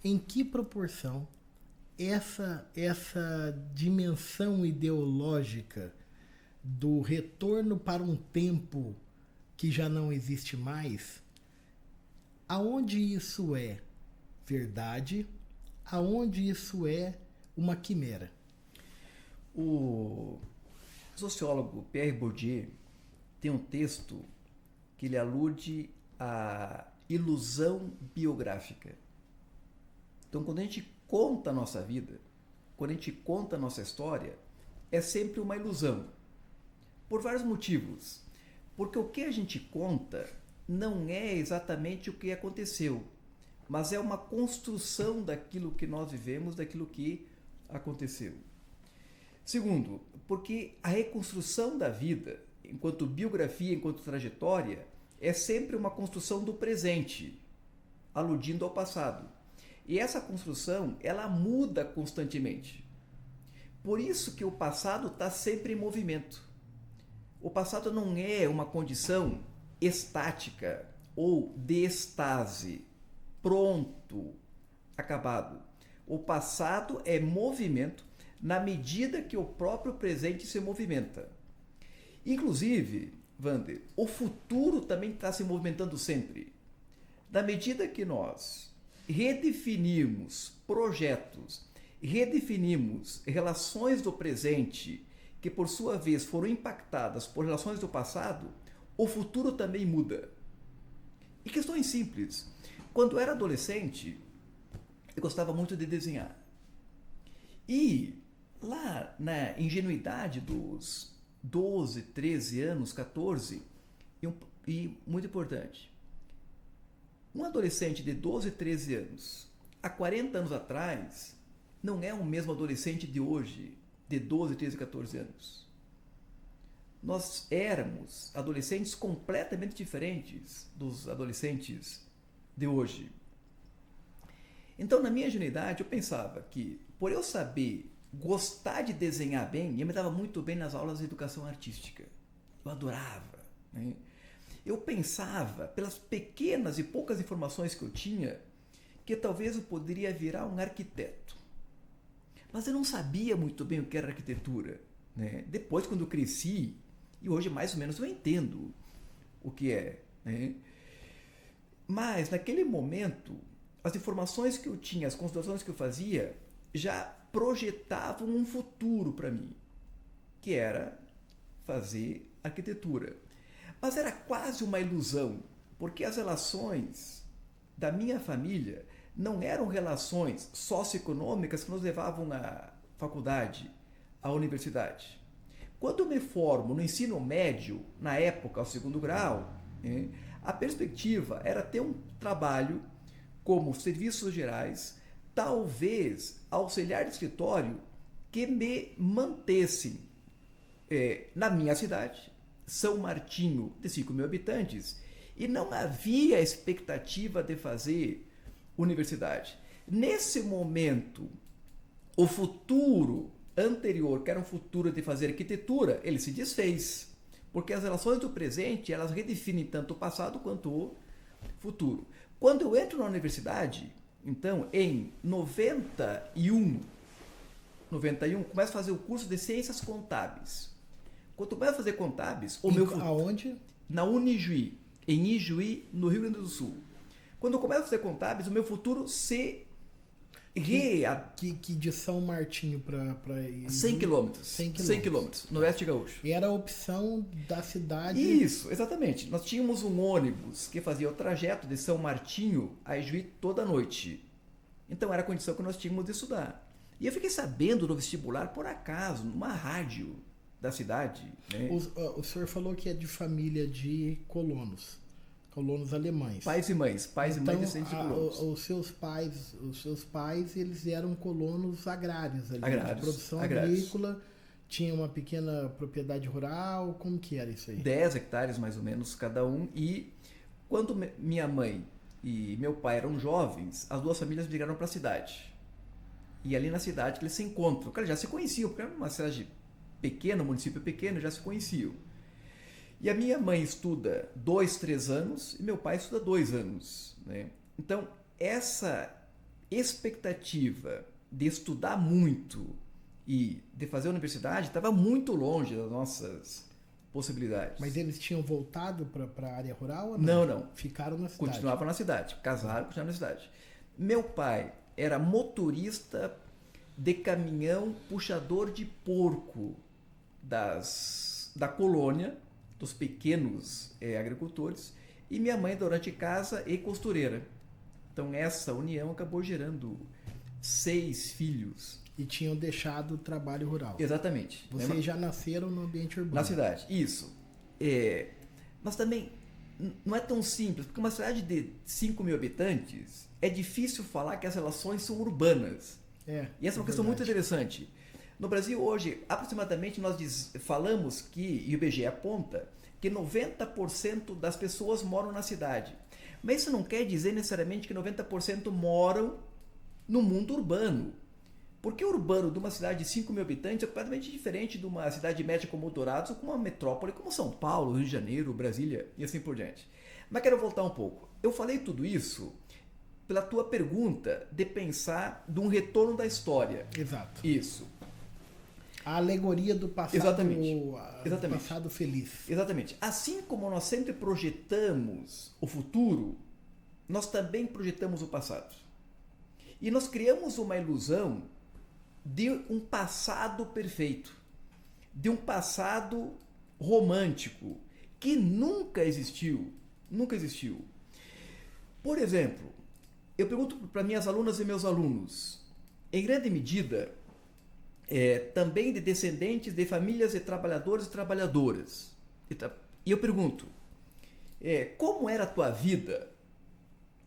em que proporção essa dimensão ideológica do retorno para um tempo que já não existe mais, aonde isso é verdade, aonde isso é uma quimera? O sociólogo Pierre Bourdieu tem um texto que ele alude à ilusão biográfica. Então, quando a gente conta a nossa vida, quando a gente conta a nossa história, é sempre uma ilusão. Por vários motivos. Porque o que a gente conta não é exatamente o que aconteceu, mas é uma construção daquilo que nós vivemos, daquilo que aconteceu. Segundo, porque a reconstrução da vida, enquanto biografia, enquanto trajetória, é sempre uma construção do presente, aludindo ao passado. E essa construção, ela muda constantemente. Por isso que o passado está sempre em movimento. O passado não é uma condição estática ou de estase, pronto, acabado. O passado é movimento na medida que o próprio presente se movimenta. Inclusive, Wander, o futuro também está se movimentando sempre. Na medida que nós redefinirmos projetos, redefinimos relações do presente, que por sua vez foram impactadas por relações do passado, o futuro também muda. E questões simples. Quando eu era adolescente, eu gostava muito de desenhar. E lá na ingenuidade dos 12, 13 anos, 14, e muito importante, um adolescente de 12, 13 anos, há 40 anos atrás, não é o mesmo adolescente de hoje, de 12, 13, 14 anos. Nós éramos adolescentes completamente diferentes dos adolescentes de hoje. Então, na minha ingenuidade, eu pensava que, por eu saber gostar de desenhar bem, eu me dava muito bem nas aulas de educação artística. Eu adorava, né? Eu pensava, pelas pequenas e poucas informações que eu tinha, que talvez eu poderia virar um arquiteto. Mas eu não sabia muito bem o que era arquitetura, né? Depois, quando eu cresci, e hoje mais ou menos eu entendo o que é, né? Mas, naquele momento, as informações que eu tinha, as considerações que eu fazia, já projetavam um futuro para mim, que era fazer arquitetura. Mas era quase uma ilusão, porque as relações da minha família não eram relações socioeconômicas que nos levavam à faculdade, à universidade. Quando eu me formo no ensino médio, na época, ao segundo grau, a perspectiva era ter um trabalho como serviços gerais, talvez auxiliar de escritório, que me mantessem na minha cidade, São Martinho, de 5.000 habitantes, e não havia expectativa de fazer universidade. Nesse momento, o futuro anterior, que era um futuro de fazer arquitetura, ele se desfez, porque as relações do presente, elas redefinem tanto o passado quanto o futuro. Quando eu entro na universidade, então, em 91, começo a fazer o curso de Ciências Contábeis. Quando eu começo a fazer contábeis, Aonde? Na Unijuí, em Ijuí, no Rio Grande do Sul. Quando eu começo a fazer contábeis, o meu futuro se Que de São Martinho para 100 quilômetros. 100 quilômetros, no Oeste Gaúcho. E era a opção da cidade. Isso, exatamente. Nós tínhamos um ônibus que fazia o trajeto de São Martinho a Ijuí toda noite. Então era a condição que nós tínhamos de estudar. E eu fiquei sabendo do vestibular por acaso, numa rádio da cidade, né? O senhor falou que é de família de colonos alemães. Pais e mães descendentes de colonos. Os seus pais, eles eram colonos agrários ali, de produção agrários. agrícola, tinha uma pequena propriedade rural, como que era isso aí? 10 hectares mais ou menos cada um, e quando minha mãe e meu pai eram jovens, as duas famílias migraram para a cidade. E ali na cidade que eles se encontram, eles já se conheciam, porque era uma cidade pequena, um município pequeno, já se conheciam. E a minha mãe estuda 2, 3 anos e meu pai estuda 2 anos, né? Então, expectativa de estudar muito e de fazer a universidade estava muito longe das nossas possibilidades. Mas eles tinham voltado para a área rural ou não? Não. Ficaram na cidade? Continuavam na cidade. Casaram, continuaram na cidade. Meu pai era motorista de caminhão puxador de porco da colônia, dos pequenos agricultores, e minha mãe dona de casa e costureira. Então essa união acabou gerando 6 filhos. E tinham deixado o trabalho rural. Exatamente. Vocês já nasceram no ambiente urbano. Na cidade, isso. Mas também não é tão simples, porque uma cidade de 5 mil habitantes é difícil falar que as relações são urbanas. E essa é uma questão muito interessante. No Brasil hoje, aproximadamente, nós falamos que, e o IBGE aponta, que 90% das pessoas moram na cidade. Mas isso não quer dizer necessariamente que 90% moram no mundo urbano. Porque o urbano de uma cidade de 5 mil habitantes é completamente diferente de uma cidade média como Dourados ou como uma metrópole como São Paulo, Rio de Janeiro, Brasília e assim por diante. Mas quero voltar um pouco. Eu falei tudo isso pela tua pergunta de pensar de um retorno da história. Exato. Isso. A alegoria do passado, Exatamente. Do passado feliz. Exatamente. Assim como nós sempre projetamos o futuro, nós também projetamos o passado. E nós criamos uma ilusão de um passado perfeito, de um passado romântico, que nunca existiu. Nunca existiu. Por exemplo, eu pergunto para minhas alunas e meus alunos, em grande medida, também de descendentes de famílias de trabalhadores e trabalhadoras. E eu pergunto, como era a tua vida?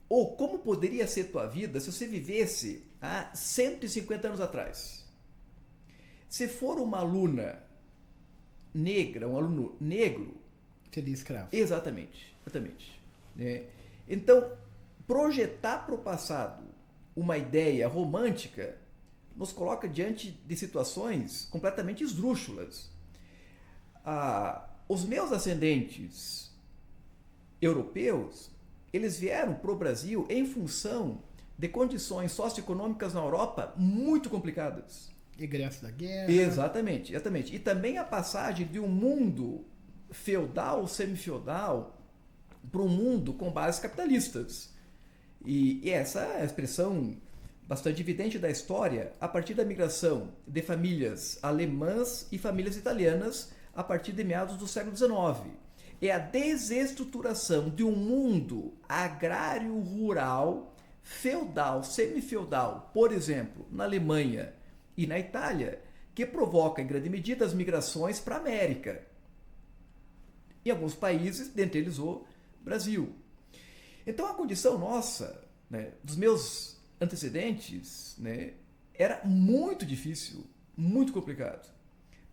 Ou como poderia ser tua vida se você vivesse há 150 anos atrás? Se for uma aluna negra, um aluno negro... Seria escravo. Exatamente. Então, projetar para o passado uma ideia romântica nos coloca diante de situações completamente esdrúxulas. Os meus ascendentes europeus, eles vieram para o Brasil em função de condições socioeconômicas na Europa muito complicadas. Egresso da guerra. Exatamente. E também a passagem de um mundo feudal, semi-feudal, para um mundo com bases capitalistas. E essa é a expressão bastante evidente da história a partir da migração de famílias alemãs e famílias italianas a partir de meados do século XIX. É a desestruturação de um mundo agrário rural, feudal, semi-feudal, por exemplo, na Alemanha e na Itália, que provoca em grande medida as migrações para a América. Em alguns países, dentre eles o Brasil. Então a condição nossa, dos meus antecedentes, era muito difícil, muito complicado.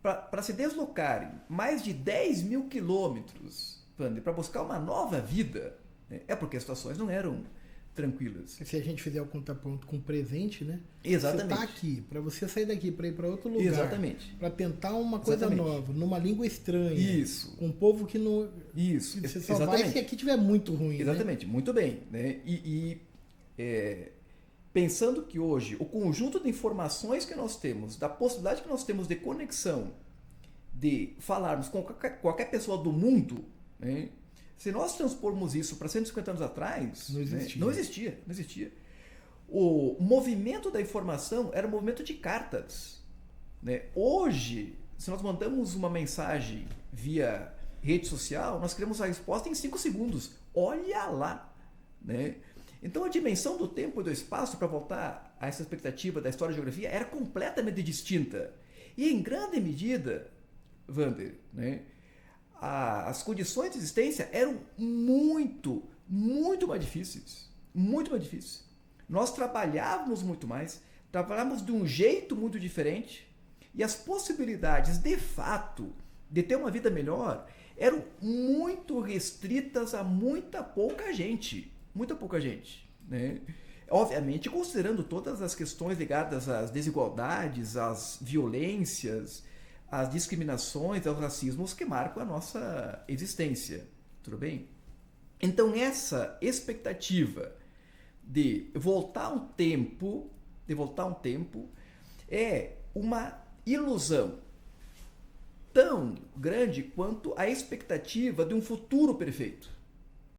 Para se deslocarem mais de 10 mil quilômetros para buscar uma nova vida, é porque as situações não eram tranquilas. Se a gente fizer o contraponto com o presente, Exatamente. Você está aqui, para você sair daqui, para ir para outro lugar, exatamente, para tentar uma coisa nova, numa língua estranha, isso, com um povo que não... Isso, você só vai se aqui tiver muito ruim. Exatamente, muito bem. Pensando que hoje o conjunto de informações que nós temos, da possibilidade que nós temos de conexão, de falarmos com qualquer pessoa do mundo, se nós transpormos isso para 150 anos atrás, não existia. O movimento da informação era um movimento de cartas. Hoje, se nós mandamos uma mensagem via rede social, nós queremos a resposta em 5 segundos. Olha lá! Então a dimensão do tempo e do espaço, para voltar a essa expectativa da história e geografia, era completamente distinta. E em grande medida, Wander, as condições de existência eram muito mais difíceis. Muito mais difíceis. Nós trabalhávamos muito mais, trabalhávamos de um jeito muito diferente, e as possibilidades, de fato, de ter uma vida melhor eram muito restritas a muita pouca gente. Muita pouca gente. Obviamente, considerando todas as questões ligadas às desigualdades, às violências, às discriminações, aos racismos que marcam a nossa existência. Tudo bem? Então, essa expectativa de voltar um tempo, é uma ilusão tão grande quanto a expectativa de um futuro perfeito.